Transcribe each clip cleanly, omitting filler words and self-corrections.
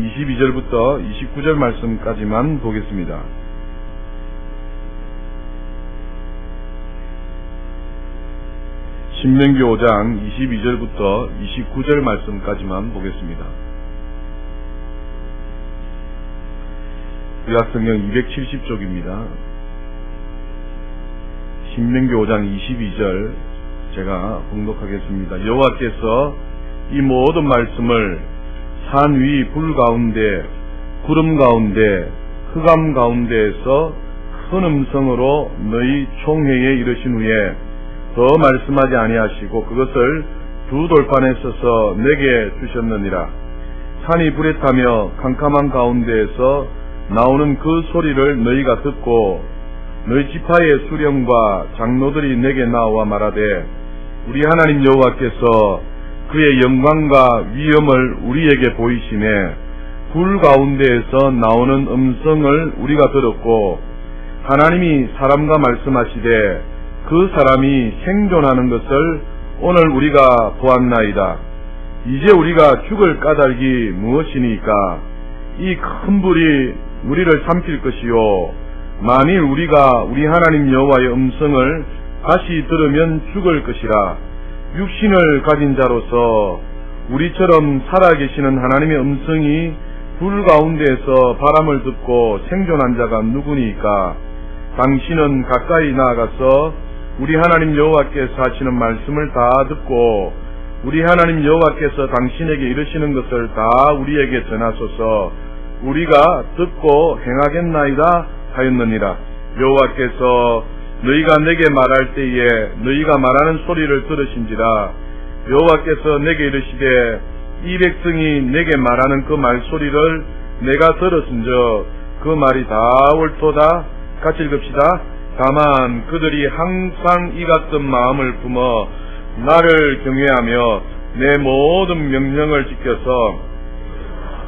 22절부터 29절 말씀까지만 보겠습니다. 신명기 5장 22절부터 29절 말씀까지만 보겠습니다. 구약성경 270쪽입니다. 신명기 5장 22절 제가 봉독하겠습니다. 여호와께서 이 모든 말씀을 산 위 불 가운데 구름 가운데 흑암 가운데에서 큰 음성으로 너희 총회에 이르신 후에 더 말씀하지 아니하시고 그것을 두 돌판에 써서 내게 주셨느니라. 산이 불에 타며 캄캄한 가운데에서 나오는 그 소리를 너희가 듣고 너희 지파의 수령과 장로들이 내게 나와 말하되 우리 하나님 여호와께서 그의 영광과 위엄을 우리에게 보이시매 불 가운데에서 나오는 음성을 우리가 들었고 하나님이 사람과 말씀하시되 그 사람이 생존하는 것을 오늘 우리가 보았나이다. 이제 우리가 죽을 까닭이 무엇이니까? 이 큰 불이 우리를 삼킬 것이요 만일 우리가 우리 하나님 여호와의 음성을 다시 들으면 죽을 것이라. 육신을 가진 자로서 우리처럼 살아계시는 하나님의 음성이 불 가운데에서 바람을 듣고 생존한 자가 누구니까? 당신은 가까이 나아가서 우리 하나님 여호와께서 하시는 말씀을 다 듣고 우리 하나님 여호와께서 당신에게 이르시는 것을 다 우리에게 전하소서. 우리가 듣고 행하겠나이다 하였느니라. 여호와께서 너희가 내게 말할 때에 너희가 말하는 소리를 들으신지라. 여호와께서 내게 이르시되 이 백성이 내게 말하는 그 말소리를 내가 들었은즉 그 말이 다 옳도다. 같이 읽읍시다. 다만 그들이 항상 이 같은 마음을 품어 나를 경외하며 내 모든 명령을 지켜서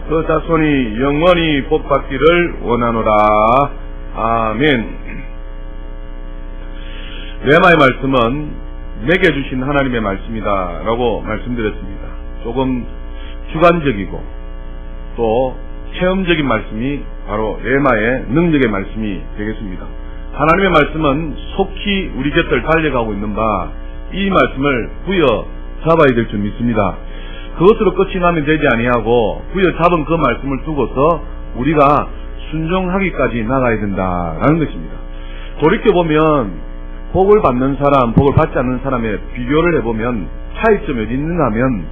그 자손이 영원히 복받기를 원하노라. 아멘. 레마의 말씀은 내게 주신 하나님의 말씀이다 라고 말씀드렸습니다. 조금 주관적이고 또 체험적인 말씀이 바로 레마의 능력의 말씀이 되겠습니다. 하나님의 말씀은 속히 우리 곁을 달려가고 있는 바 이 말씀을 부여잡아야 될 줄 믿습니다. 그것으로 끝이 나면 되지 아니하고 부여잡은 그 말씀을 두고서 우리가 순종하기까지 나가야 된다라는 것입니다. 돌이켜보면 복을 받는 사람, 복을 받지 않는 사람의 비교를 해보면 차이점이 어디 있는가 하면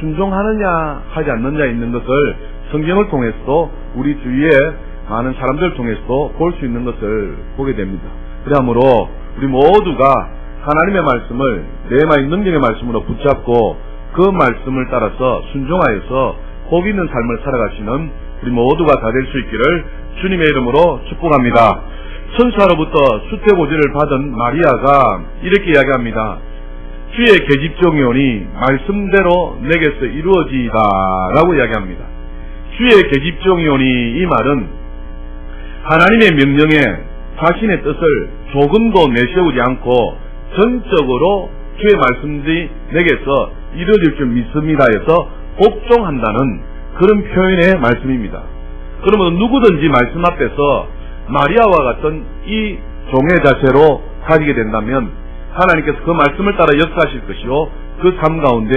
순종하느냐 하지 않느냐 있는 것을 성경을 통해서도 우리 주위에 많은 사람들을 통해서도 볼 수 있는 것을 보게 됩니다. 그러므로 우리 모두가 하나님의 말씀을 레마의 능력의 말씀으로 붙잡고 그 말씀을 따라서 순종하여서 복 있는 삶을 살아가시는 우리 모두가 다 될 수 있기를 주님의 이름으로 축복합니다. 천사로부터 수태고지를 받은 마리아가 이렇게 이야기합니다. 주의 계집종이오니 말씀대로 내게서 이루어지이다 라고 이야기합니다. 주의 계집종이오니 이 말은 하나님의 명령에 자신의 뜻을 조금도 내세우지 않고 전적으로 주의 말씀들이 내게서 이루어질 줄 믿습니다 해서 복종한다는 그런 표현의 말씀입니다. 그러면 누구든지 말씀 앞에서 마리아와 같은 이 종의 자세로 가지게 된다면 하나님께서 그 말씀을 따라 역사하실 것이요 그 삶 가운데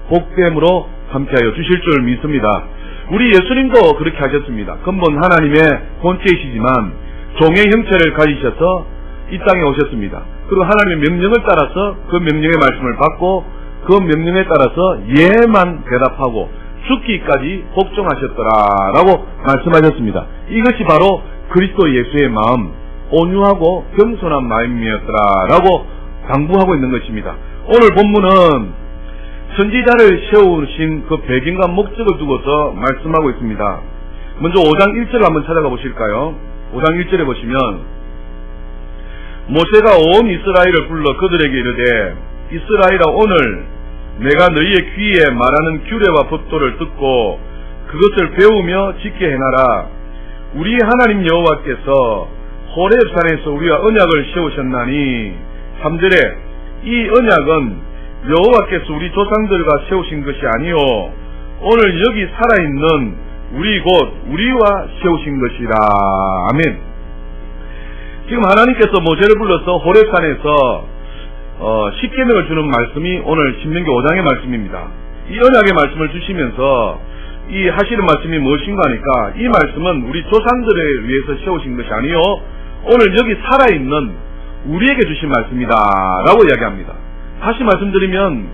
복됨으로 함께하여 주실 줄 믿습니다. 우리 예수님도 그렇게 하셨습니다. 근본 하나님의 본체이시지만 종의 형체를 가지셔서 이 땅에 오셨습니다. 그리고 하나님의 명령을 따라서 그 명령의 말씀을 받고 그 명령에 따라서 예만 대답하고 죽기까지 복종하셨더라라고 말씀하셨습니다. 이것이 바로 그리스도 예수의 마음, 온유하고 겸손한 마음이었더라라고 당부하고 있는 것입니다. 오늘 본문은 선지자를 세우신 그 배경과 목적을 두고서 말씀하고 있습니다. 먼저 5장 1절을 한번 찾아가 보실까요? 5장 1절에 보시면 모세가 온 이스라엘을 불러 그들에게 이르되 이스라엘아 오늘 내가 너희의 귀에 말하는 규례와 법도를 듣고 그것을 배우며 지켜 행하라. 우리 하나님 여호와께서 호렙산에서 우리와 언약을 세우셨나니 3절에 이 언약은 여호와께서 우리 조상들과 세우신 것이 아니요 오늘 여기 살아있는 우리 곧 우리와 세우신 것이라. 아멘. 지금 하나님께서 모세를 불러서 호렙산에서 10계명을 주는 말씀이 오늘 신명기 5장의 말씀입니다. 이 언약의 말씀을 주시면서 이 하시는 말씀이 무엇인가 하니까 이 말씀은 우리 조상들에 위해서 세우신 것이 아니요 오늘 여기 살아있는 우리에게 주신 말씀이다 라고 이야기합니다. 다시 말씀드리면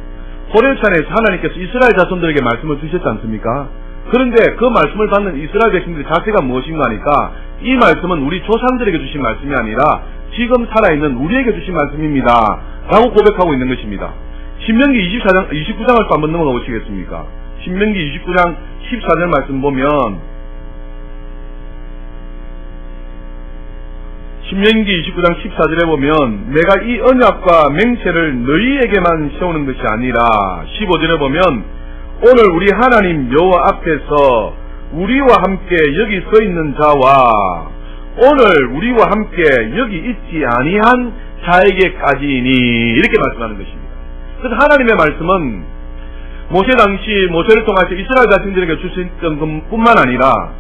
호렙산에서 하나님께서 이스라엘 자손들에게 말씀을 주셨지 않습니까? 그런데 그 말씀을 받는 이스라엘 백성들의 자세가 무엇인가 하니까 이 말씀은 우리 조상들에게 주신 말씀이 아니라 지금 살아있는 우리에게 주신 말씀입니다 라고 고백하고 있는 것입니다. 신명기 29장을 또 한번 넘어가 보시겠습니까? 신명기 29장 14절 말씀 보면 신명기 29장 14절에 보면 내가 이 언약과 맹세를 너희에게만 세우는 것이 아니라 15절에 보면 오늘 우리 하나님 여호와 앞에서 우리와 함께 여기 서 있는 자와 오늘 우리와 함께 여기 있지 아니한 자에게까지니 이렇게 말씀하는 것입니다. 그래서 하나님의 말씀은 모세 당시 모세를 통해서 이스라엘 자신들에게 주셨던 것뿐만 아니라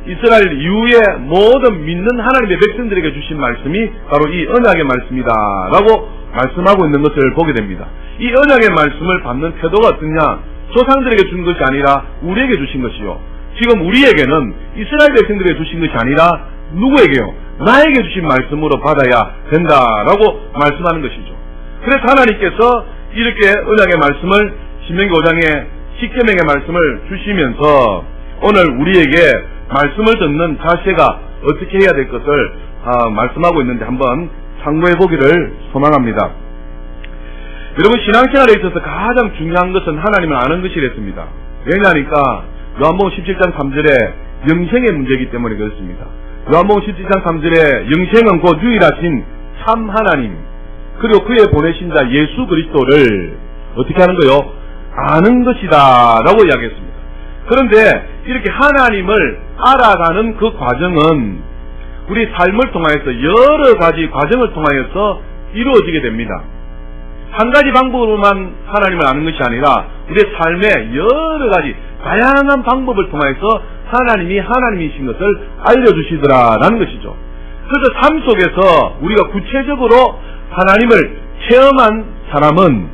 이스라엘 이후에 모든 믿는 하나님의 백성들에게 주신 말씀이 바로 이 언약의 말씀이다 라고 말씀하고 있는 것을 보게 됩니다. 이 언약의 말씀을 받는 태도가 어떠냐? 조상들에게 준 것이 아니라 우리에게 주신 것이요 지금 우리에게는 이스라엘 백성들에게 주신 것이 아니라 누구에게요? 나에게 주신 말씀으로 받아야 된다라고 말씀하는 것이죠. 그래서 하나님께서 이렇게 언약의 말씀을 신명기 5장의 10계명의 말씀을 주시면서 오늘 우리에게 말씀을 듣는 자세가 어떻게 해야 될 것을 말씀하고 있는데 한번 참고해 보기를 소망합니다. 여러분 신앙생활에 있어서 가장 중요한 것은 하나님을 아는 것이랬습니다. 왜냐하니까 요한복음 17장 3절에 영생의 문제이기 때문에 그렇습니다. 요한복음 17장 3절에 영생은 곧 유일하신 참 하나님 그리고 그의 보내신 자 예수 그리스도를 어떻게 하는 거요? 아는 것이다 라고 이야기했습니다. 그런데 이렇게 하나님을 알아가는 그 과정은 우리 삶을 통하여서 여러 가지 과정을 통하여서 이루어지게 됩니다. 한 가지 방법으로만 하나님을 아는 것이 아니라 우리의 삶의 여러 가지 다양한 방법을 통해서 하나님이 하나님이신 것을 알려주시더라라는 것이죠. 그래서 삶 속에서 우리가 구체적으로 하나님을 체험한 사람은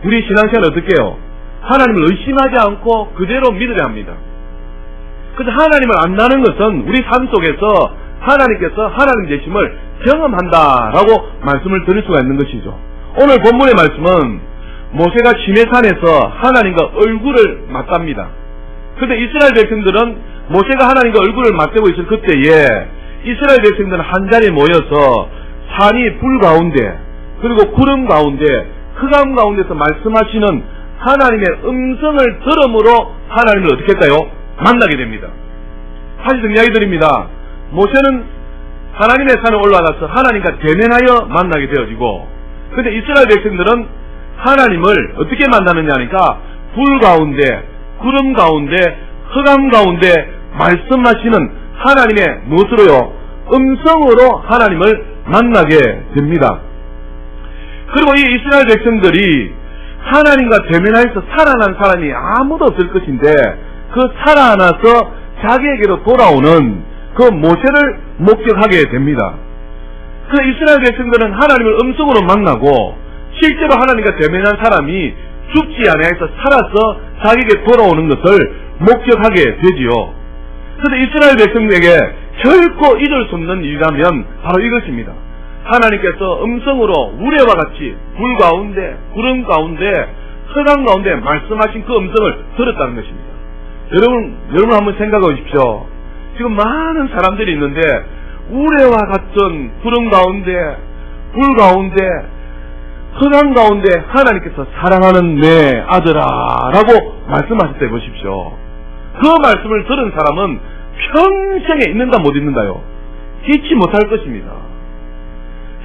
우리 신앙생활 어떻게 해요? 하나님을 의심하지 않고 그대로 믿어야 합니다. 그래서 하나님을 안다는 것은 우리 삶 속에서 하나님께서 하나님 되심을 경험한다라고 말씀을 드릴 수가 있는 것이죠. 오늘 본문의 말씀은 모세가 시내산에서 하나님과 얼굴을 맞답니다. 그런데 이스라엘 백성들은 모세가 하나님과 얼굴을 맞대고 있을 그때에 이스라엘 백성들은 한자리에 모여서 산이 불 가운데 그리고 구름 가운데 흑암 가운데서 말씀하시는 하나님의 음성을 들음으로 하나님을 어떻게 할까요? 만나게 됩니다. 다시 정리하게 드립니다. 모세는 하나님의 산에 올라가서 하나님과 대면하여 만나게 되어지고 그런데 이스라엘 백성들은 하나님을 어떻게 만나느냐 하니까 불 가운데 구름 가운데 흑암 가운데 말씀하시는 하나님의 무엇으로요? 음성으로 하나님을 만나게 됩니다. 그리고 이 이스라엘 백성들이 하나님과 대면하여서 살아난 사람이 아무도 없을 것인데 그 살아나서 자기에게로 돌아오는 그 모세를 목격하게 됩니다. 그 이스라엘 백성들은 하나님을 음성으로 만나고 실제로 하나님과 대면한 사람이 죽지 아니하여서 살아서 자기에게 돌아오는 것을 목격하게 되지요. 그런데 이스라엘 백성에게 결코 잊을 수 없는 일이라면 바로 이것입니다. 하나님께서 음성으로 우레와 같이 불 가운데 구름 가운데 흑암 가운데 말씀하신 그 음성을 들었다는 것입니다. 여러분 한번 생각해 보십시오. 지금 많은 사람들이 있는데 우레와 같은 구름 가운데 불 가운데 흑암 가운데 하나님께서 사랑하는 내 아들아 라고 말씀하실 때 보십시오. 그 말씀을 들은 사람은 평생에 있는다 못 있는다요? 잊지 못할 것입니다.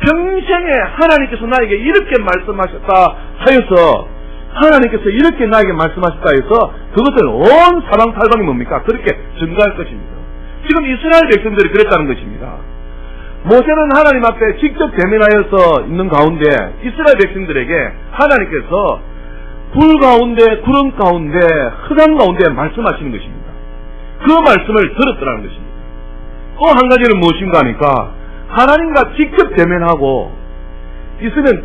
평생에 하나님께서 나에게 이렇게 말씀하셨다 하여서 하나님께서 이렇게 나에게 말씀하셨다 해서 그것을 온 사방팔방이 뭡니까? 그렇게 증거할 것입니다. 지금 이스라엘 백성들이 그랬다는 것입니다. 모세는 하나님 앞에 직접 대면하여서 있는 가운데 이스라엘 백성들에게 하나님께서 불 가운데 구름 가운데 흑암 가운데 말씀하시는 것입니다. 그 말씀을 들었더라는 것입니다. 또 한 가지는 무엇인가 하니까 하나님과 직접 대면하고 있으면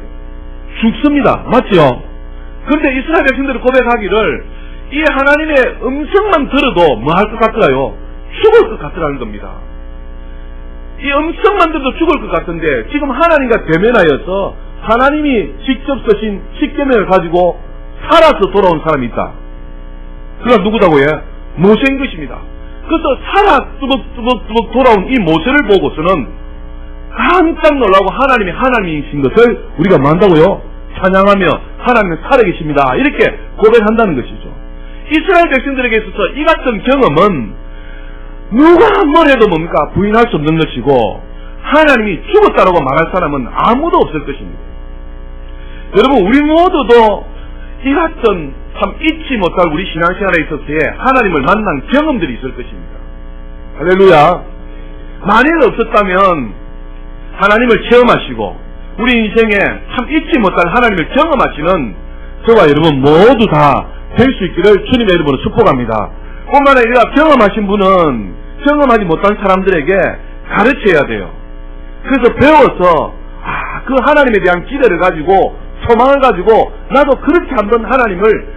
죽습니다. 맞죠? 그런데 이스라엘 백성들이 고백하기를 이 하나님의 음성만 들어도 뭐 할 것 같더라요? 죽을 것 같더라는 겁니다. 이 음성만 들어도 죽을 것 같은데 지금 하나님과 대면하여서 하나님이 직접 쓰신 십계명을 가지고 살아서 돌아온 사람이 있다. 그가 누구다고 해? 모세인 것입니다. 그래서 살아 뚜벅뚜벅 돌아온 이 모세를 보고서는 깜짝 놀라고 하나님이 하나님이신 것을 우리가 뭐 한다고요? 찬양하며 하나님은 살아계십니다. 이렇게 고백한다는 것이죠. 이스라엘 백성들에게 있어서 이 같은 경험은 누가 뭐래도 뭡니까? 부인할 수 없는 것이고 하나님이 죽었다라고 말할 사람은 아무도 없을 것입니다. 여러분, 우리 모두도 이 같은 참 잊지 못할 우리 신앙생활에 있어서의 하나님을 만난 경험들이 있을 것입니다. 할렐루야. 만일 없었다면 하나님을 체험하시고 우리 인생에 참 잊지 못할 하나님을 경험하시는 저와 여러분 모두 다 될 수 있기를 주님의 이름으로 축복합니다. 뿐만 아니라 경험하신 분은 경험하지 못한 사람들에게 가르쳐야 돼요. 그래서 배워서 그 하나님에 대한 기대를 가지고 소망을 가지고 나도 그렇게 한번 하나님을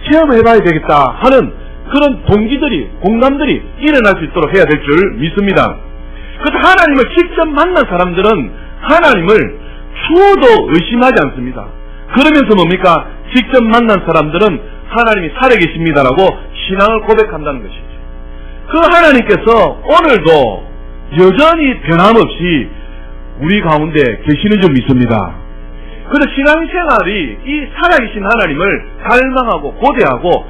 체험해봐야 되겠다 하는 그런 동기들이, 공감들이 일어날 수 있도록 해야 될 줄 믿습니다. 그래서 하나님을 직접 만난 사람들은 하나님을 추워도 의심하지 않습니다. 그러면서 뭡니까? 직접 만난 사람들은 하나님이 살아계십니다라고 신앙을 고백한다는 것이죠. 그 하나님께서 오늘도 여전히 변함없이 우리 가운데 계시는 줄 믿습니다. 그래서 신앙생활이 이 살아계신 하나님을 갈망하고 고대하고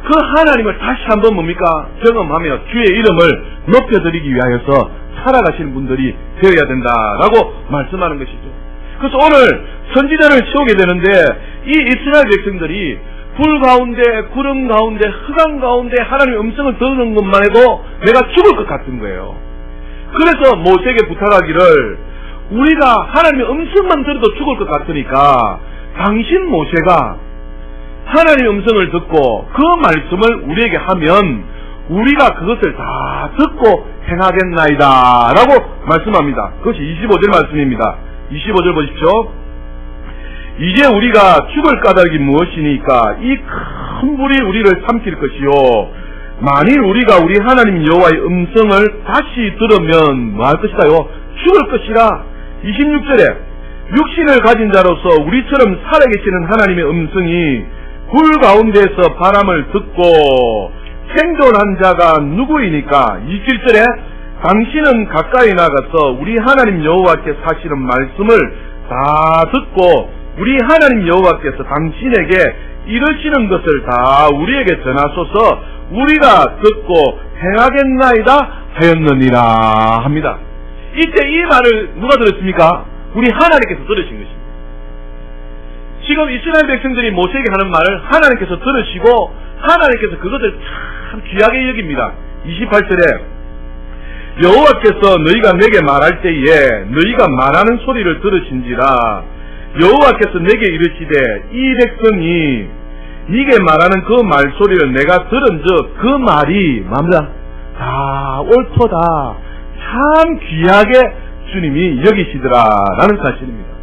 그 하나님을 다시 한번 뭡니까? 경험하며 주의 이름을 높여드리기 위하여서 살아가시는 분들이 되어야 된다라고 말씀하는 것이죠. 그래서 오늘 선지자를 치우게 되는데 이 이스라엘 백성들이 불 가운데, 구름 가운데, 흑암 가운데 하나님의 음성을 듣는 것만 해도 내가 죽을 것 같은 거예요. 그래서 모세에게 부탁하기를 우리가 하나님의 음성만 들어도 죽을 것 같으니까 당신 모세가 하나님의 음성을 듣고 그 말씀을 우리에게 하면 우리가 그것을 다 듣고 행하겠나이다 라고 말씀합니다. 그것이 25절 말씀입니다. 25절 보십시오. 이제 우리가 죽을 까닭이 무엇이니까 이 큰 불이 우리를 삼킬 것이요 만일 우리가 우리 하나님 여호와의 음성을 다시 들으면 뭐 할 것이다요? 죽을 것이라. 26절에 육신을 가진 자로서 우리처럼 살아계시는 하나님의 음성이 불 가운데서 바람을 듣고 생존한 자가 누구이니까. 27절에 당신은 가까이 나가서 우리 하나님 여호와께 사시는 말씀을 다 듣고 우리 하나님 여호와께서 당신에게 이르시는 것을 다 우리에게 전하소서 우리가 듣고 행하겠나이다 하였느니라 합니다. 이때 이 말을 누가 들었습니까? 우리 하나님께서 들으신 것입니다. 지금 이스라엘 백성들이 모세에게 하는 말을 하나님께서 들으시고 하나님께서 그것을 참 귀하게 여깁니다. 28절에 여호와께서 너희가 내게 말할 때에 너희가 말하는 소리를 들으신지라. 여호와께서 내게 이르시되 이 백성이 네게 말하는 그 말소리를 내가 들은즉 그 말이 뭡니다? 다 옳도다. 참 귀하게 주님이 여기시더라라는 사실입니다.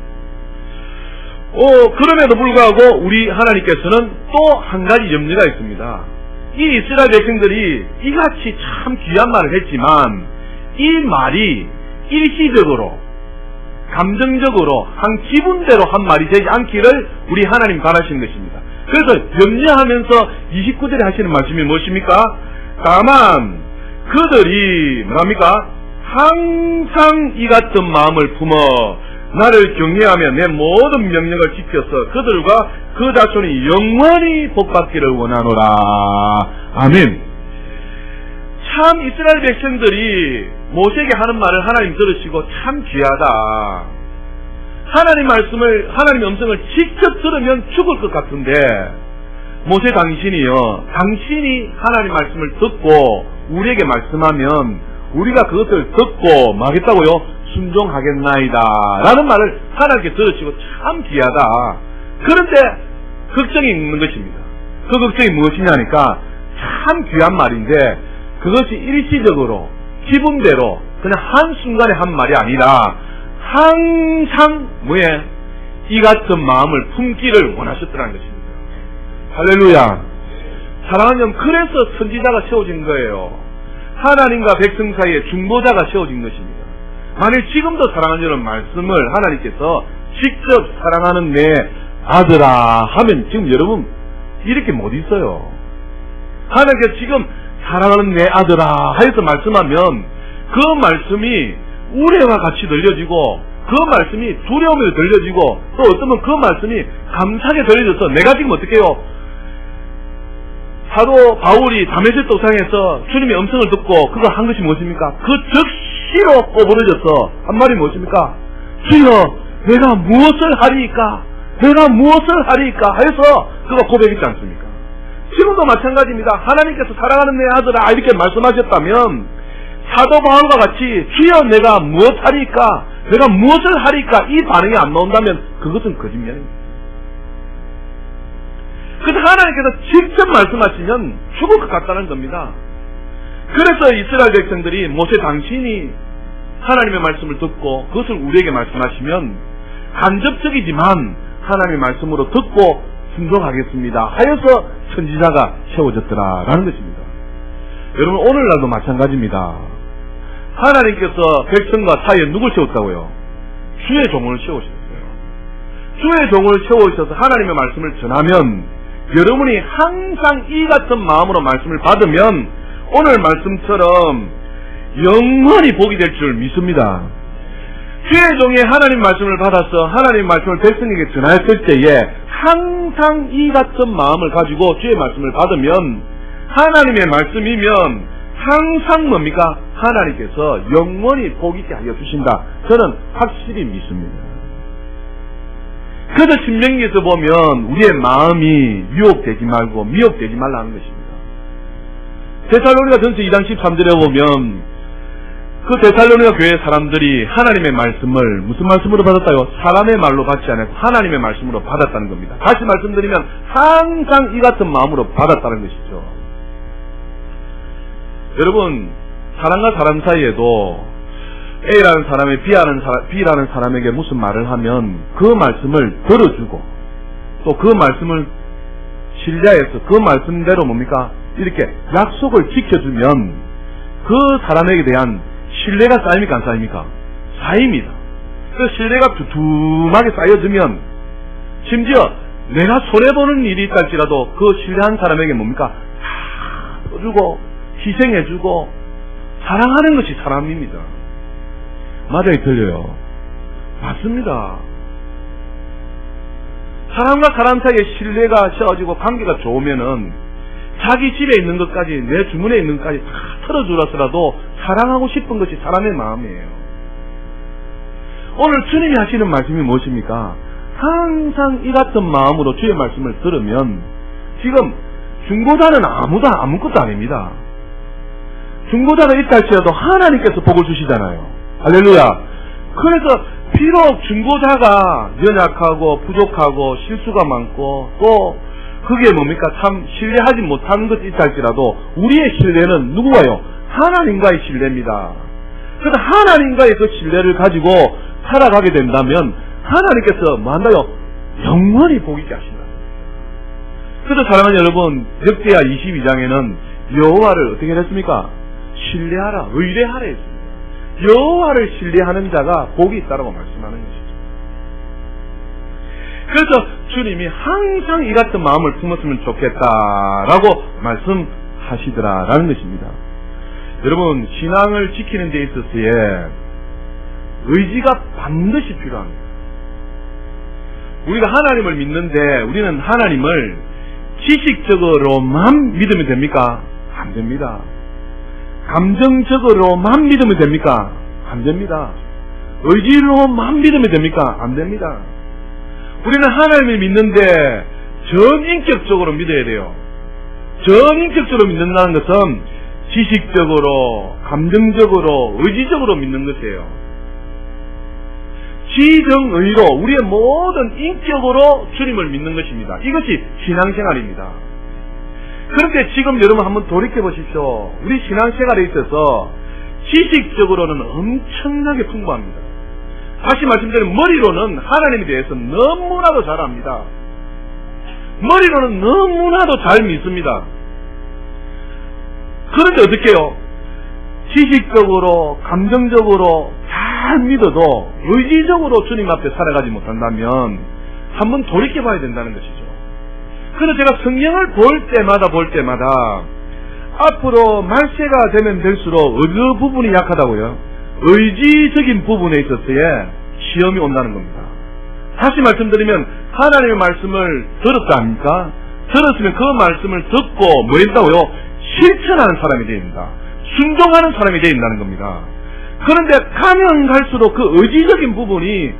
그럼에도 불구하고 우리 하나님께서는 또 한 가지 염려가 있습니다. 이 이스라엘 백성들이 이같이 참 귀한 말을 했지만 이 말이 일시적으로 감정적으로 한 기분대로 한 말이 되지 않기를 우리 하나님 바라시는 것입니다. 그래서 염려하면서 29절에 하시는 말씀이 무엇입니까? 다만 그들이 뭐랍니까? 항상 이 같은 마음을 품어 나를 경외하며 내 모든 명령을 지켜서 그들과 그 자손이 영원히 복받기를 원하노라. 아멘. 참 이스라엘 백성들이 모세에게 하는 말을 하나님 들으시고 참 귀하다. 하나님 말씀을, 하나님의 음성을 직접 들으면 죽을 것 같은데 모세 당신이요, 당신이 하나님 말씀을 듣고 우리에게 말씀하면 우리가 그것을 듣고 뭐하겠다고요? 순종하겠나이다 라는 말을 하나님께 들으시고 참 귀하다. 그런데 걱정이 있는 것입니다. 그 걱정이 무엇이냐니까 참 귀한 말인데 그것이 일시적으로 기분대로 그냥 한순간에 한 말이 아니라 항상 이 같은 마음을 품기를 원하셨더라는 것입니다. 할렐루야. 사랑하는 여러분, 그래서 선지자가 세워진 거예요. 하나님과 백성 사이에 중보자가 세워진 것입니다. 만일 지금도 사랑하는 여러분 말씀을 하나님께서 직접 사랑하는 내 아들아 하면 지금 여러분 이렇게 못 있어요. 하나님께서 지금 사랑하는 내 아들아 하여서 말씀하면 그 말씀이 우레와 같이 들려지고 그 말씀이 두려움에도 들려지고 또 어쩌면 그 말씀이 감사하게 들려져서 내가 지금 어떻게 해요? 사도 바울이 다메섹 도상에서 주님의 음성을 듣고 그가 한 것이 무엇입니까? 그 즉시로 꼬부러져서 한 말이 무엇입니까? 주여 내가 무엇을 하리이까? 내가 무엇을 하리이까? 해서 그가 고백했지 않습니까? 지금도 마찬가지입니다. 하나님께서 사랑하는 내 아들아 이렇게 말씀하셨다면 사도 바울과 같이 주여 내가 무엇 하리이까? 내가 무엇을 하리이까? 이 반응이 안 나온다면 그것은 거짓말입니다. 그래서 하나님께서 직접 말씀하시면 죽을 것 같다는 겁니다. 그래서 이스라엘 백성들이 모세 당신이 하나님의 말씀을 듣고 그것을 우리에게 말씀하시면 간접적이지만 하나님의 말씀으로 듣고 순종하겠습니다 하여서 선지자가 세워졌더라라는 것입니다. 여러분 오늘날도 마찬가지입니다. 하나님께서 백성과 사이에 누굴 세웠다고요? 주의 종을 세우셨어요. 주의 종을 세우셔서 하나님의 말씀을 전하면 여러분이 항상 이 같은 마음으로 말씀을 받으면 오늘 말씀처럼 영원히 복이 될 줄 믿습니다. 주의 종이 하나님 말씀을 받아서 하나님 말씀을 백성에게 전하였을 때에 항상 이 같은 마음을 가지고 주의 말씀을 받으면 하나님의 말씀이면 항상 뭡니까? 하나님께서 영원히 복 있게 하여 주신다. 저는 확실히 믿습니다. 그래서 신명기에서 보면 우리의 마음이 유혹되지 말고 미혹되지 말라는 것입니다. 데살로니가 전서 2장 13절에 보면 그 데살로니가 교회 사람들이 하나님의 말씀을 무슨 말씀으로 받았다요? 사람의 말로 받지 않고 하나님의 말씀으로 받았다는 겁니다. 다시 말씀드리면 항상 이 같은 마음으로 받았다는 것이죠. 여러분 사람과 사람 사이에도 A라는 사람이 B라는 사람에게 무슨 말을 하면 그 말씀을 들어주고 또 그 말씀을 신뢰해서 그 말씀대로 뭡니까? 이렇게 약속을 지켜주면 그 사람에게 대한 신뢰가 쌓입니까? 안 쌓입니까? 쌓입니다. 그 신뢰가 두툼하게 쌓여지면 심지어 내가 손해보는 일이 있다 할지라도 그 신뢰한 사람에게 뭡니까? 다 써주고 희생해주고 사랑하는 것이 사람입니다. 맞아요, 들려요? 맞습니다. 사람과 사람 사이에 신뢰가 세워지고 관계가 좋으면은 자기 집에 있는 것까지 내 주문에 있는 것까지 다 털어주라서라도 사랑하고 싶은 것이 사람의 마음이에요. 오늘 주님이 하시는 말씀이 무엇입니까? 항상 이 같은 마음으로 주의 말씀을 들으면 지금 중보자는 아무것도 아닙니다. 중보자가 있다 할지라도 하나님께서 복을 주시잖아요. 할렐루야. 그래서 비록 중보자가 연약하고 부족하고 실수가 많고 또 그게 뭡니까? 참 신뢰하지 못하는 것이 있다 할지라도 우리의 신뢰는 누구와요? 하나님과의 신뢰입니다. 그래서 하나님과의 그 신뢰를 가지고 살아가게 된다면 하나님께서 뭐 한다요? 영원히 복 있게 하신다. 그래서 사랑하는 여러분, 역대하 22장에는 여호와를 어떻게 했습니까? 신뢰하라, 의뢰하라 했습니다. 여호와를 신뢰하는 자가 복이 있다라고 말씀하는 것이죠. 그래서 주님이 항상 이 같은 마음을 품었으면 좋겠다라고 말씀하시더라라는 것입니다. 여러분, 신앙을 지키는 데 있어서의 의지가 반드시 필요합니다. 우리가 하나님을 믿는데 우리는 하나님을 지식적으로만 믿으면 됩니까? 안 됩니다. 감정적으로만 믿으면 됩니까? 안 됩니다. 의지로만 믿으면 됩니까? 안 됩니다. 우리는 하나님을 믿는데 전인격적으로 믿어야 돼요. 전인격적으로 믿는다는 것은 지식적으로, 감정적으로, 의지적으로 믿는 것이에요. 지정의로 우리의 모든 인격으로 주님을 믿는 것입니다. 이것이 신앙생활입니다. 그런데 지금 여러분 한번 돌이켜 보십시오. 우리 신앙생활에 있어서 지식적으로는 엄청나게 풍부합니다. 다시 말씀드리면 머리로는 하나님에 대해서 너무나도 잘 압니다. 머리로는 너무나도 잘 믿습니다. 그런데 어떻게 해요? 지식적으로, 감정적으로 잘 믿어도 의지적으로 주님 앞에 살아가지 못한다면 한번 돌이켜봐야 된다는 것이죠. 그래서 제가 성경을 볼 때마다 앞으로 말세가 되면 될수록 어느 부분이 약하다고요? 의지적인 부분에 있어서의 시험이 온다는 겁니다. 다시 말씀드리면 하나님의 말씀을 들었다 합니까? 들었으면 그 말씀을 듣고 뭐 했다고요? 실천하는 사람이 되어야 된다. 순종하는 사람이 되어야 된다는 겁니다. 그런데 가면 갈수록 그 의지적인 부분이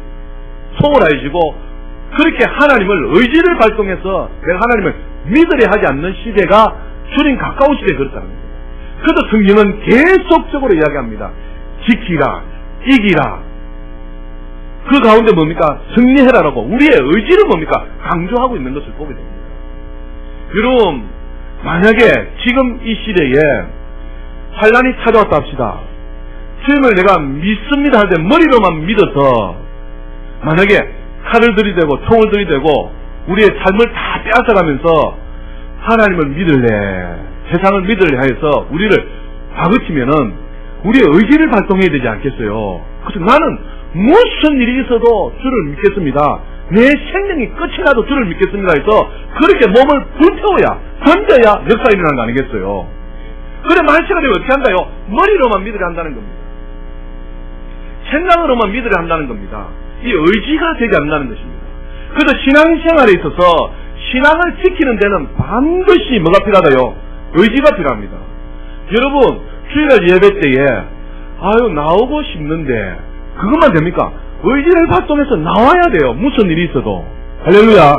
소홀해지고 그렇게 하나님을 의지를 발동해서 내가 하나님을 믿으려 하지 않는 시대가 주님 가까운 시대에 그렇다는 겁니다. 그래서 성경은 계속적으로 이야기합니다. 지키라, 이기라. 그 가운데 뭡니까? 승리해라라고 우리의 의지를 뭡니까? 강조하고 있는 것을 보게 됩니다. 여러분, 만약에 지금 이 시대에 환란이 찾아왔다 합시다. 주님을 내가 믿습니다 할 때 머리로만 믿어서 만약에 칼을 들이대고 총을 들이대고 우리의 삶을 다 빼앗아가면서 하나님을 믿을래, 세상을 믿을래 하여서 우리를 다그치면은 우리의 의지를 발동해야 되지 않겠어요? 그래서 나는 무슨 일이 있어도 주를 믿겠습니다. 내 생명이 끝이 나도 주를 믿겠습니다 해서 그렇게 몸을 불태워야, 던져야 역사가 일어나는 거 아니겠어요? 그래 말세가 되면 어떻게 한다요? 머리로만 믿으려 한다는 겁니다. 생각으로만 믿으려 한다는 겁니다. 이 의지가 되지 않는다는 것입니다. 그래서 신앙생활에 있어서 신앙을 지키는 데는 반드시 뭐가 필요하다요? 의지가 필요합니다. 여러분, 주일날 예배 때에 나오고 싶는데 그것만 됩니까? 의지를 발동해서 나와야 돼요. 무슨 일이 있어도. 할렐루야.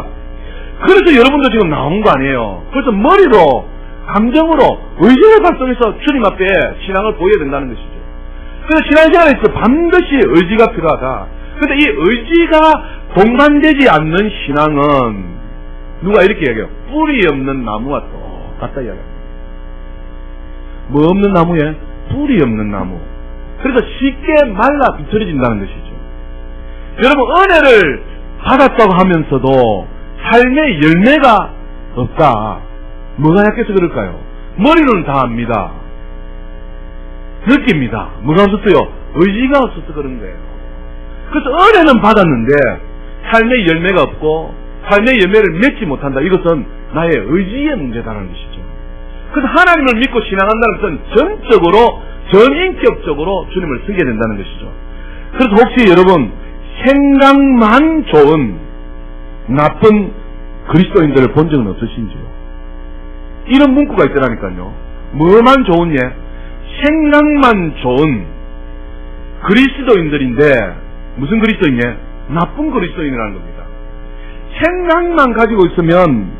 그래서 여러분도 지금 나온 거 아니에요. 그래서 머리로, 감정으로 의지를 발동해서 주님 앞에 신앙을 보여야 된다는 것이죠. 그래서 신앙생활에 있어서 반드시 의지가 필요하다. 그런데 이 의지가 동반되지 않는 신앙은 누가 이렇게 얘기해요? 뿌리 없는 나무와 똑같다 이야기합니다. 뭐 없는 나무에? 뿌리 없는 나무. 그래서 쉽게 말라 비틀어진다는 것이죠. 여러분, 은혜를 받았다고 하면서도 삶의 열매가 없다. 뭐가 약해서 그럴까요? 머리로는 다 압니다. 느낍니다. 뭐가 없었어요? 의지가 없어서 그런 거예요. 그래서 은혜는 받았는데 삶의 열매가 없고 삶의 열매를 맺지 못한다. 이것은 나의 의지의 문제다라는 것이죠. 그래서 하나님을 믿고 신앙한다는 것은 전적으로, 전인격적으로 주님을 쓰게 된다는 것이죠. 그래서 혹시 여러분 생각만 좋은 나쁜 그리스도인들을 본 적은 없으신지요? 이런 문구가 있더라니까요. 뭐만 좋은 생각만 좋은 그리스도인들인데 무슨 그리스도인이에요? 나쁜 그리스도인이라는 겁니다. 생각만 가지고 있으면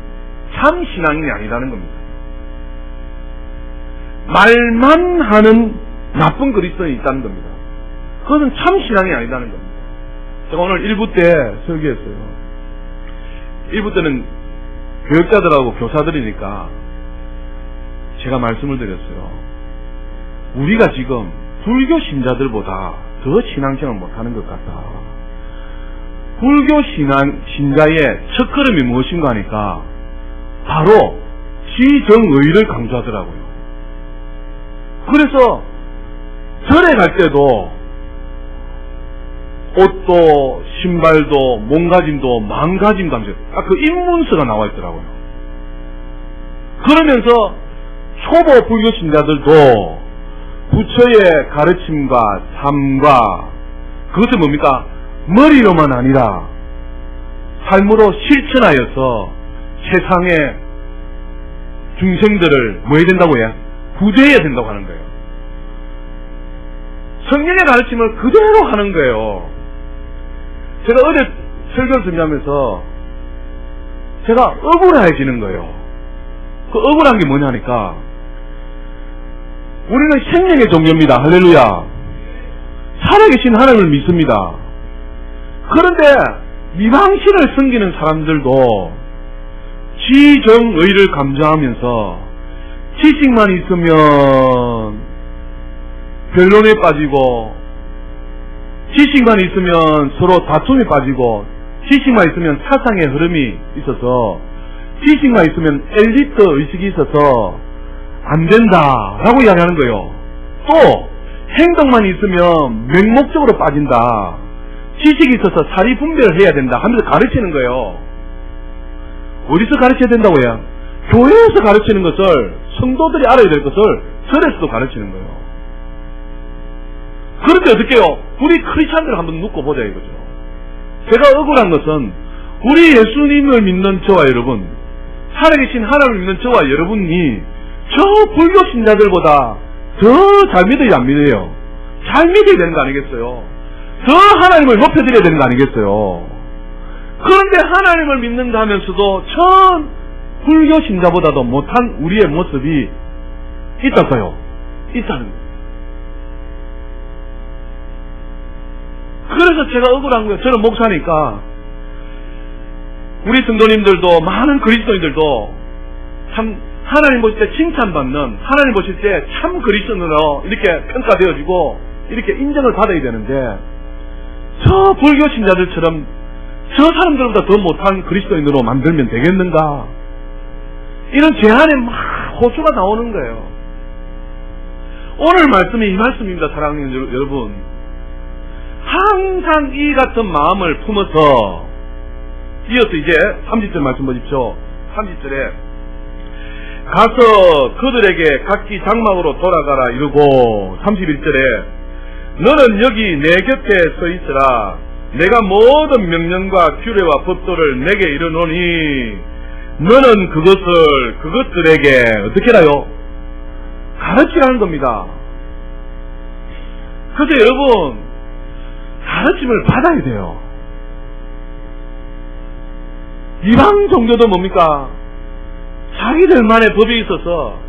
참 신앙인이 아니라는 겁니다. 말만 하는 나쁜 그리스도인이 있다는 겁니다. 그것은 참 신앙이 아니라는 겁니다. 제가 오늘 1부 때 설교했어요. 1부 때는 교육자들하고 교사들이니까 제가 말씀을 드렸어요. 우리가 지금 불교 신자들보다 더 신앙생활을 못하는 것 같다. 불교 신자의 첫걸음이 무엇인가 하니까 바로 지정의를 강조하더라고요. 그래서 절에 갈 때도 옷도 신발도 몸가짐도 마음가짐도 하면서 그 입문서가 나와 있더라고요. 그러면서 초보 불교 신자들도 부처의 가르침과 삶과 그것은 뭡니까? 머리로만 아니라 삶으로 실천하여서 세상의 중생들을 뭐 해야 된다고요? 구제해야 된다고 하는 거예요. 성경의 가르침을 그대로 하는 거예요. 제가 어제 설교를 준비하면서 제가 억울해지는 거예요. 그 억울한 게 뭐냐니까 우리는 생명의 종교입니다. 할렐루야. 살아계신 하나님을 믿습니다. 그런데 미방신을 섬기는 사람들도 지정의를 감정하면서 지식만 있으면 변론에 빠지고, 지식만 있으면 서로 다툼에 빠지고, 지식만 있으면 사상의 흐름이 있어서, 지식만 있으면 엘리트 의식이 있어서 안 된다라고 이야기하는 거예요. 또 행동만 있으면 맹목적으로 빠진다. 지식이 있어서 사리 분별을 해야 된다 하면서 가르치는 거예요. 어디서 가르쳐야 된다고 해요? 교회에서 가르치는 것을, 성도들이 알아야 될 것을 절에서도 가르치는 거예요. 그런데 어떻게 해요? 우리 크리스찬들 한번 눕고 보자 이거죠. 제가 억울한 것은 우리 예수님을 믿는 저와 여러분, 살아계신 하나님을 믿는 저와 여러분이 저 불교 신자들보다 더 잘 믿어야 안 믿어요? 잘 믿어야 되는 거 아니겠어요? 더 하나님을 높여드려야 되는 거 아니겠어요? 그런데 하나님을 믿는다 하면서도 전 불교 신자보다도 못한 우리의 모습이 있다고요. 있다는 거예요. 그래서 제가 억울한 거예요. 저는 목사니까 우리 성도님들도, 많은 그리스도인들도 참 하나님 보실 때 칭찬받는, 하나님 보실 때 참 그리스도인으로 이렇게 평가되어지고 이렇게 인정을 받아야 되는데, 저 불교 신자들처럼 저 사람들보다 더 못한 그리스도인으로 만들면 되겠는가? 이런 제안에 막 호소가 나오는 거예요. 오늘 말씀이 이 말씀입니다. 사랑하는 여러분, 항상 이 같은 마음을 품어서, 이어서 이제 30절 말씀 보십시오. 30절에 가서 그들에게 각기 장막으로 돌아가라 이러고, 31절에 너는 여기 내 곁에 서 있으라. 내가 모든 명령과 규례와 법도를 내게 이르노니 너는 그것들에게 어떻게 해라요? 가르치라는 겁니다. 그래서 여러분, 가르침을 받아야 돼요. 이방 종교도 뭡니까? 자기들만의 법이 있어서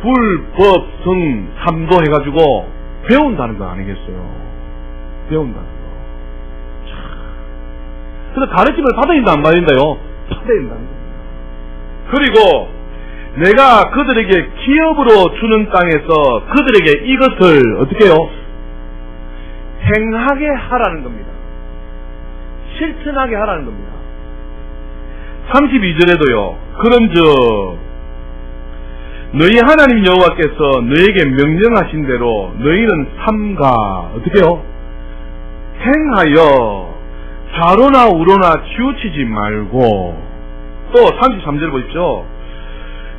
불법 성 3도 해가지고 배운다는 거 아니겠어요? 배운다는 거. 그래서 가르침을 받아야 된다 안 받아야 된다요? 받아야 된다는 겁니다. 그리고 내가 그들에게 기업으로 주는 땅에서 그들에게 이것을 어떻게 해요? 행하게 하라는 겁니다. 실천하게 하라는 겁니다. 32절에도요. 그런즉 너희 하나님 여호와께서 너에게 명령하신 대로 너희는 삼가 어떻게 해요? 행하여 좌로나 우로나 치우치지 말고. 또 33절 보십시오.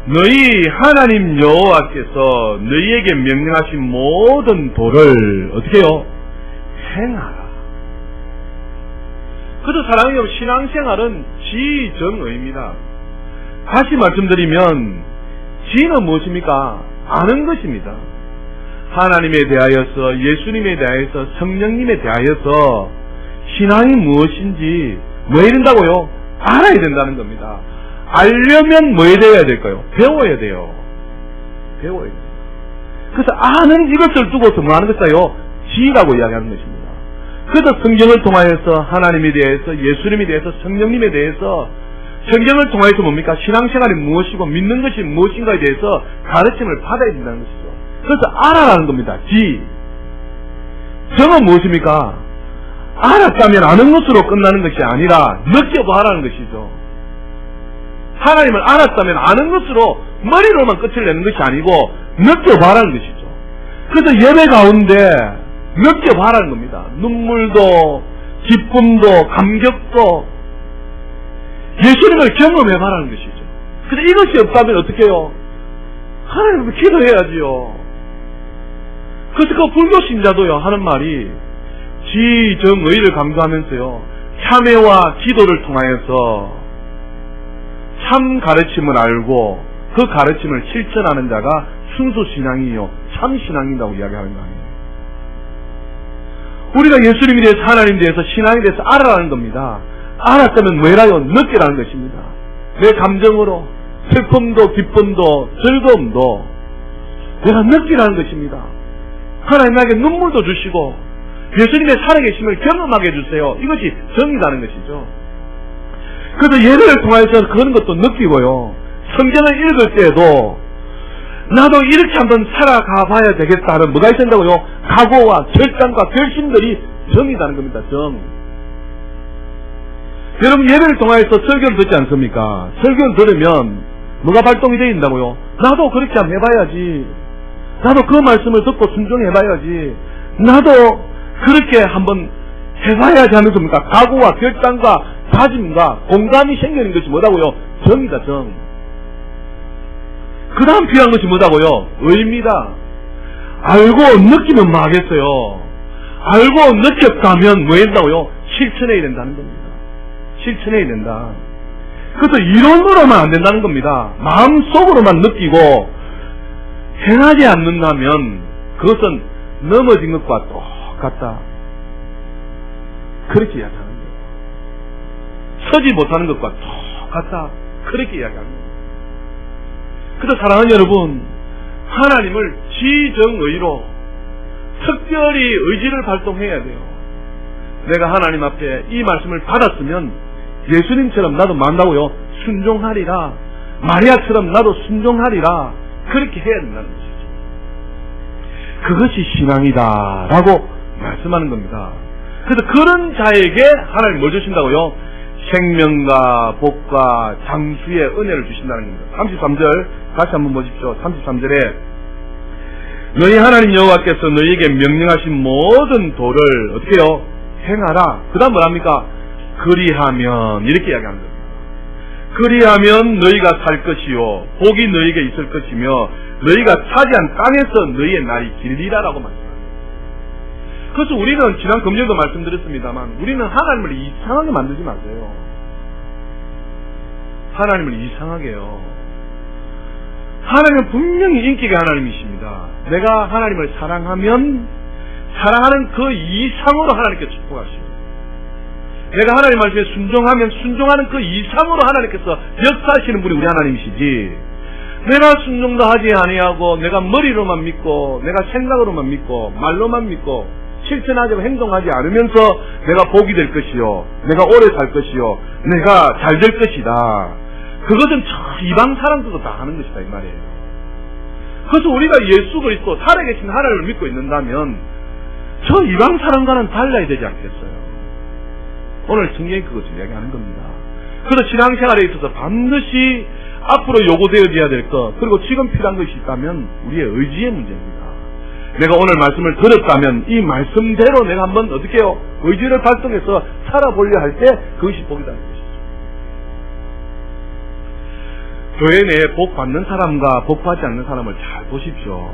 너희 하나님 여호와께서 너희에게 명령하신 모든 도를 어떻게 해요? 행하라. 그래서 사랑하는 여러분, 신앙생활은 지정의입니다. 다시 말씀드리면 지는 무엇입니까? 아는 것입니다. 하나님에 대하여서, 예수님에 대하여서, 성령님에 대하여서 신앙이 무엇인지 뭐 해야 된다고요? 알아야 된다는 겁니다. 알려면 뭐 해야 될까요? 배워야 돼요. 배워야 돼요. 그래서 아는 이것을 두고서 뭐 하는 것이요? 지라고 이야기하는 것입니다. 그래서 성경을 통하여서 하나님에 대해서, 예수님에 대해서, 성령님에 대해서, 성경을 통하여서 뭡니까? 신앙생활이 무엇이고 믿는 것이 무엇인가에 대해서 가르침을 받아야 된다는 것이죠. 그래서 알아라는 겁니다. 지. 정은 무엇입니까? 알았다면 아는 것으로 끝나는 것이 아니라 느껴봐라는 것이죠. 하나님을 알았다면 아는 것으로 머리로만 끝을 내는 것이 아니고 느껴봐라는 것이죠. 그래서 예배 가운데 느껴봐라는 겁니다. 눈물도, 기쁨도, 감격도, 예수님을 경험해봐라는 것이죠. 근데 이것이 없다면 어떻게 해요? 하나님을 기도해야지요. 그래서 그 불교 신자도요, 하는 말이 지정의를 강조하면서요, 참회와 기도를 통하여서 참 가르침을 알고 그 가르침을 실천하는 자가 순수 신앙이요, 참 신앙이라고 이야기하는 거 아니에요. 우리가 예수님에 대해서, 하나님에 대해서, 신앙에 대해서 알아라는 겁니다. 알았다면 뭐라요? 느끼라는 것입니다. 내 감정으로 슬픔도 기쁨도 즐거움도 내가 느끼라는 것입니다. 하나님 나에게 눈물도 주시고 예수님의 살아계심을 경험하게 해주세요. 이것이 정의라는 것이죠. 그래서 예배를 통해서 그런 것도 느끼고요, 성경을 읽을 때에도 나도 이렇게 한번 살아가 봐야 되겠다는 뭐가 있어야 된다고요? 각오와 결단과 결심들이 정이라는 겁니다. 정. 여러분 예배를 통해서 설교를 듣지 않습니까? 설교를 들으면 뭐가 발동이 되어 있다고요? 나도 그렇게 한번 해봐야지. 나도 그 말씀을 듣고 순종해봐야지. 나도 그렇게 한번 해봐야지 하는 겁니까? 각오와 결단과 다짐과 공감이 생기는 것이 뭐다고요? 정이다, 정. 그 다음 필요한 것이 뭐다고요? 의입니다. 알고 느끼면 뭐 하겠어요? 알고 느꼈다면 뭐 한다고요? 실천해야 된다는 겁니다. 실천해야 된다. 그것도 이론으로만 안 된다는 겁니다. 마음속으로만 느끼고 행하지 않는다면 그것은 넘어진 것과 똑같다. 그렇게 이야기하는 거예요. 서지 못하는 것과 똑같다. 그렇게 이야기하는 거예요. 그래서 사랑하는 여러분, 하나님을 지정의로 특별히 의지를 발동해야 돼요. 내가 하나님 앞에 이 말씀을 받았으면 예수님처럼 나도 만다고요. 순종하리라. 마리아처럼 나도 순종하리라. 그렇게 해야 된다는 것이죠. 그것이 신앙이다 라고 말씀하는 겁니다. 그래서 그런 자에게 하나님 뭘 주신다고요? 생명과 복과 장수의 은혜를 주신다는 겁니다. 33절 다시 한번 보십시오. 33절에 너희 하나님 여호와께서 너희에게 명령하신 모든 도를 어떻게 해요? 행하라. 그 다음 뭐랍니까? 그리하면 이렇게 이야기하는 겁니다. 그리하면 너희가 살 것이요 복이 너희에게 있을 것이며 너희가 차지한 땅에서 너희의 날이 길리라라고 말씀합니다. 그래서 우리는 지난 금요일도 말씀드렸습니다만 우리는 하나님을 이상하게 만들지 마세요. 하나님을 이상하게요. 하나님은 분명히 인격의 하나님이십니다. 내가 하나님을 사랑하면 사랑하는 그 이상으로 하나님께 축복하시고 내가 하나님 말씀에 순종하면 순종하는 그 이상으로 하나님께서 역사하시는 분이 우리 하나님이시지 내가 순종도 하지 아니하고 내가 머리로만 믿고 내가 생각으로만 믿고 말로만 믿고 실천하지 행동하지 않으면서 내가 복이 될 것이요 내가 오래 살 것이요 내가 잘 될 것이다. 그것은 이방 사람들도 다 하는 것이다 이 말이에요. 그래서 우리가 예수 그리스도 살아계신 하나님을 믿고 있는다면 저 이방 사람과는 달라야 되지 않겠어요? 오늘 성경이 그것을 이야기하는 겁니다. 그래서 신앙생활에 있어서 반드시 앞으로 요구되어져야 될 것 그리고 지금 필요한 것이 있다면 우리의 의지의 문제입니다. 내가 오늘 말씀을 들었다면 이 말씀대로 내가 한번 어떻게 해요? 의지를 발동해서 살아보려 할 때 그것이 복이라는 것이죠. 교회 내에 복 받는 사람과 복 받지 않는 사람을 잘 보십시오.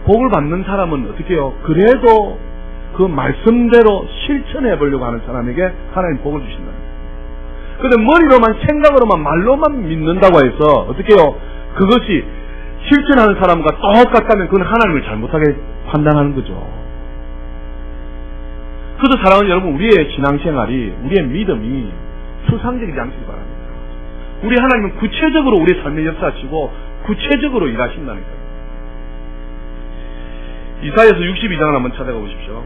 복을 받는 사람은 어떻게 해요? 그래도 그 말씀대로 실천해 보려고 하는 사람에게 하나님 복을 주신다는 거예요. 그런데 머리로만 생각으로만 말로만 믿는다고 해서 어떻게 해요? 그것이 실천하는 사람과 똑같다면 그건 하나님을 잘못하게 판단하는 거죠. 그래서 사랑하는 여러분 우리의 신앙생활이 우리의 믿음이 추상적이지 않기를 바랍니다. 우리 하나님은 구체적으로 우리의 삶에 역사하시고 구체적으로 일하신다는 거예요. 이사야서 62장을 한번 찾아가 보십시오.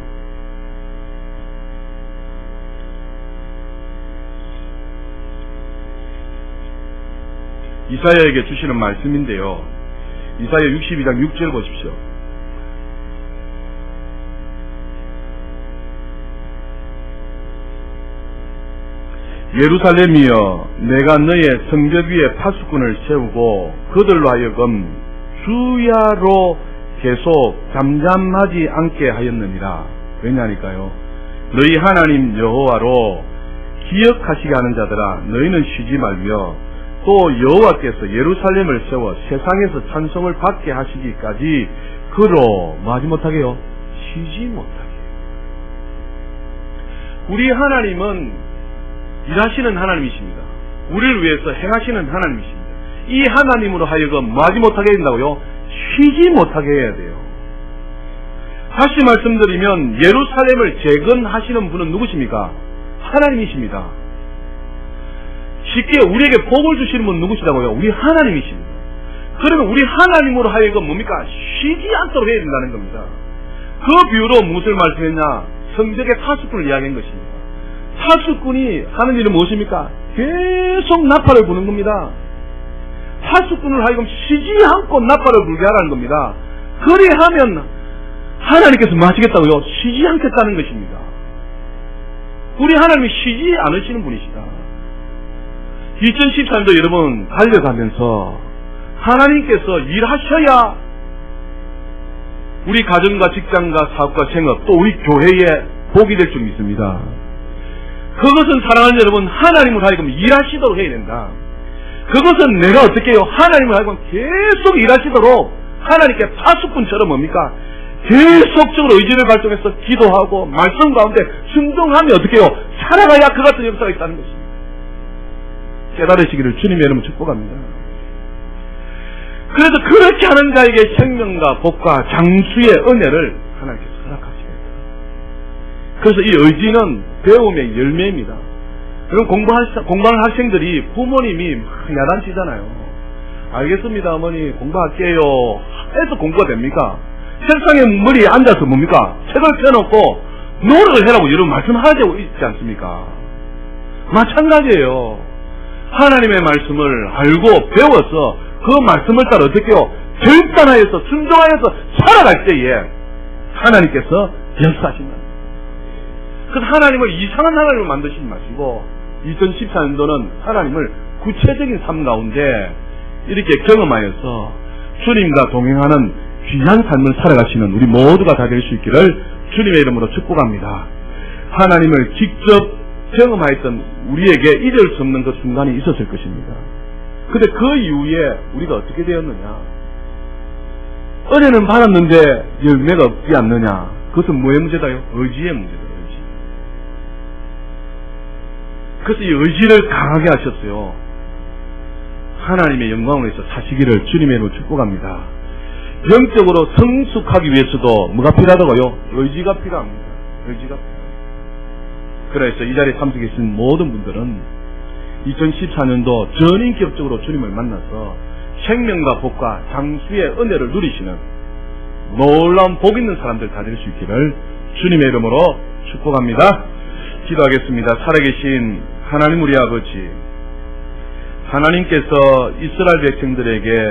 이사야에게 주시는 말씀인데요. 이사야 62장 6절 보십시오. 예루살렘이여 내가 너의 성벽 위에 파수꾼을 세우고 그들로 하여금 주야로 계속 잠잠하지 않게 하였느니라. 왜냐니까요. 너희 하나님 여호와로 기억하시게 하는 자들아 너희는 쉬지 말며 또 여호와께서 예루살렘을 세워 세상에서 찬송을 받게 하시기까지 그로 뭐하지 못하게요? 쉬지 못하게. 우리 하나님은 일하시는 하나님이십니다. 우리를 위해서 행하시는 하나님이십니다. 이 하나님으로 하여금 뭐하지 못하게 된다고요? 쉬지 못하게 해야 돼요. 다시 말씀드리면 예루살렘을 재건하시는 분은 누구십니까? 하나님이십니다. 쉽게 우리에게 복을 주시는 분은 누구시다고요? 우리 하나님이십니다. 그러면 우리 하나님으로 하여금 뭡니까? 쉬지 않도록 해야 된다는 겁니다. 그 비유로 무엇을 말씀했냐? 성벽의 파수꾼을 이야기한 것입니다. 파수꾼이 하는 일은 무엇입니까? 계속 나팔을 부는 겁니다. 파수꾼을 하여금 쉬지 않고 나팔을 불게 하라는 겁니다. 그리하면 하나님께서 뭐 하시겠다고요? 쉬지 않겠다는 것입니다. 우리 하나님이 쉬지 않으시는 분이시다. 2014년도 여러분 달려가면서 하나님께서 일하셔야 우리 가정과 직장과 사업과 생업 또 우리 교회에 복이 될 줄 믿습니다. 그것은 사랑하는 여러분 하나님을 하여금 일하시도록 해야 된다. 그것은 내가 어떻게 해요? 하나님을 하여금 계속 일하시도록 하나님께 파수꾼처럼 뭡니까? 계속적으로 의지를 발동해서 기도하고 말씀 가운데 순종하면 어떻게 해요? 살아가야 그 같은 역사가 있다는 것입니다. 깨달으시기를 주님의 이름으로 축복합니다. 그래서 그렇게 하는 자에게 생명과 복과 장수의 은혜를 하나님께서 허락하십니다. 그래서 이 의지는 배움의 열매입니다. 여러분 공부하는 학생들이 부모님이 막 야단치잖아요. 알겠습니다 어머니 공부할게요 해서 공부가 됩니까? 책상에 머리에 앉아서 뭡니까? 책을 펴놓고 노력을 해라고 여러분 말씀하고 있지 않습니까? 마찬가지예요. 하나님의 말씀을 알고 배워서 그 말씀을 따라 어떻게 해요? 결단하여서 순종하여서 살아갈 때에 하나님께서 역사하신다. 그래서 하나님을 이상한 하나님을 만드시지 마시고 2014년도는 하나님을 구체적인 삶 가운데 이렇게 경험하여서 주님과 동행하는 귀한 삶을 살아가시는 우리 모두가 다 될 수 있기를 주님의 이름으로 축복합니다. 하나님을 직접 경험하였던 우리에게 잊을 수 없는 그 순간이 있었을 것입니다. 그런데 그 이후에 우리가 어떻게 되었느냐? 은혜는 받았는데 열매가 없지 않느냐? 그것은 뭐의 문제다요? 의지의 문제다. 의지. 그래서 이 의지를 강하게 하셨어요. 하나님의 영광을 위해서 사시기를 주님의 이름으로 축복합니다. 영적으로 성숙하기 위해서도 뭐가 필요하다고요? 의지가 필요합니다. 의지가 필요합니다. 그래서 이 자리에 참석해 계신 모든 분들은 2014년도 전인격적으로 주님을 만나서 생명과 복과 장수의 은혜를 누리시는 놀라운 복 있는 사람들 다 될 수 있기를 주님의 이름으로 축복합니다. 기도하겠습니다. 살아계신 하나님 우리 아버지, 하나님께서 이스라엘 백성들에게